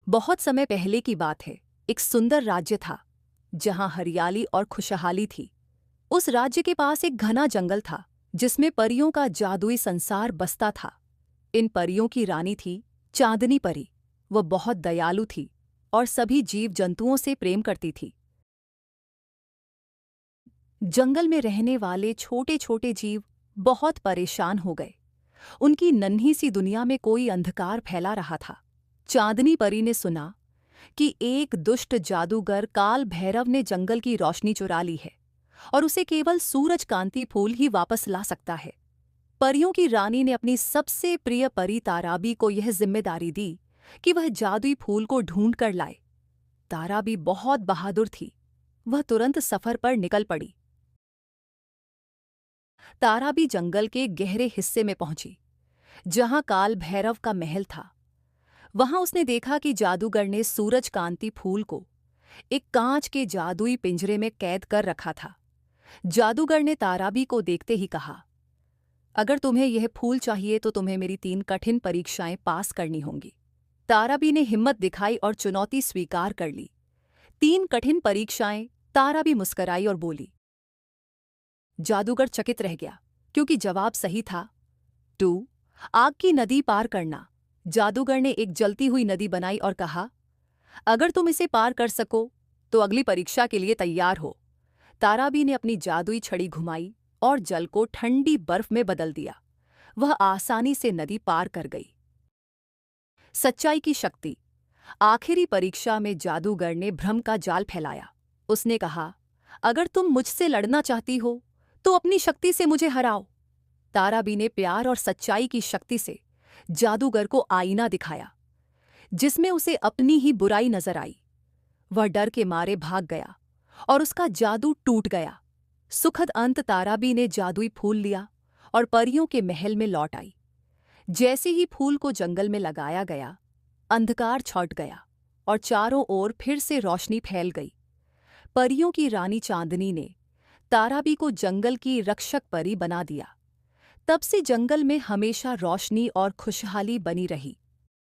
बहुत समय पहले की बात है। एक सुंदर राज्य था जहां हरियाली और खुशहाली थी। उस राज्य के पास एक घना जंगल था जिसमें परियों का जादुई संसार बसता था। इन परियों की रानी थी चांदनी परी। वह बहुत दयालु थी और सभी जीव जंतुओं से प्रेम करती थी। जंगल में रहने वाले छोटे छोटे जीव बहुत परेशान हो गए। उनकी नन्ही सी दुनिया में कोई अंधकार फैला रहा था। चांदनी परी ने सुना कि एक दुष्ट जादूगर काल भैरव ने जंगल की रोशनी चुरा ली है और उसे केवल सूरज कांति फूल ही वापस ला सकता है। परियों की रानी ने अपनी सबसे प्रिय परी ताराबी को यह जिम्मेदारी दी कि वह जादुई फूल को ढूंढ कर लाए। ताराबी बहुत बहादुर थी। वह तुरंत सफर पर निकल पड़ी। ताराबी जंगल के गहरे हिस्से में पहुंची जहां काल भैरव का महल था। वहां उसने देखा कि जादूगर ने सूरज कांति फूल को एक कांच के जादुई पिंजरे में कैद कर रखा था। जादूगर ने ताराबी को देखते ही कहा, अगर तुम्हें यह फूल चाहिए तो तुम्हें मेरी 3 कठिन परीक्षाएं पास करनी होंगी। ताराबी ने हिम्मत दिखाई और चुनौती स्वीकार कर ली। 3 कठिन परीक्षाएं। ताराबी मुस्कराई और बोली। जादूगर चकित रह गया क्योंकि जवाब सही था। 2 आग की नदी पार करना। जादूगर ने एक जलती हुई नदी बनाई और कहा, अगर तुम इसे पार कर सको तो अगली परीक्षा के लिए तैयार हो। ताराबी ने अपनी जादुई छड़ी घुमाई और जल को ठंडी बर्फ में बदल दिया। वह आसानी से नदी पार कर गई। सच्चाई की शक्ति। आखिरी परीक्षा में जादूगर ने भ्रम का जाल फैलाया। उसने कहा, अगर तुम मुझसे लड़ना चाहती हो तो अपनी शक्ति से मुझे हराओ। ताराबी ने प्यार और सच्चाई की शक्ति से जादूगर को आईना दिखाया जिसमें उसे अपनी ही बुराई नजर आई। वह डर के मारे भाग गया और उसका जादू टूट गया। सुखद अंत। ताराबी ने जादुई फूल लिया और परियों के महल में लौट आई। जैसे ही फूल को जंगल में लगाया गया, अंधकार छौट गया और चारों ओर फिर से रोशनी फैल गई। परियों की रानी चांदनी ने ताराबी को जंगल की रक्षक परी बना दिया। तब से जंगल में हमेशा रोशनी और खुशहाली बनी रही।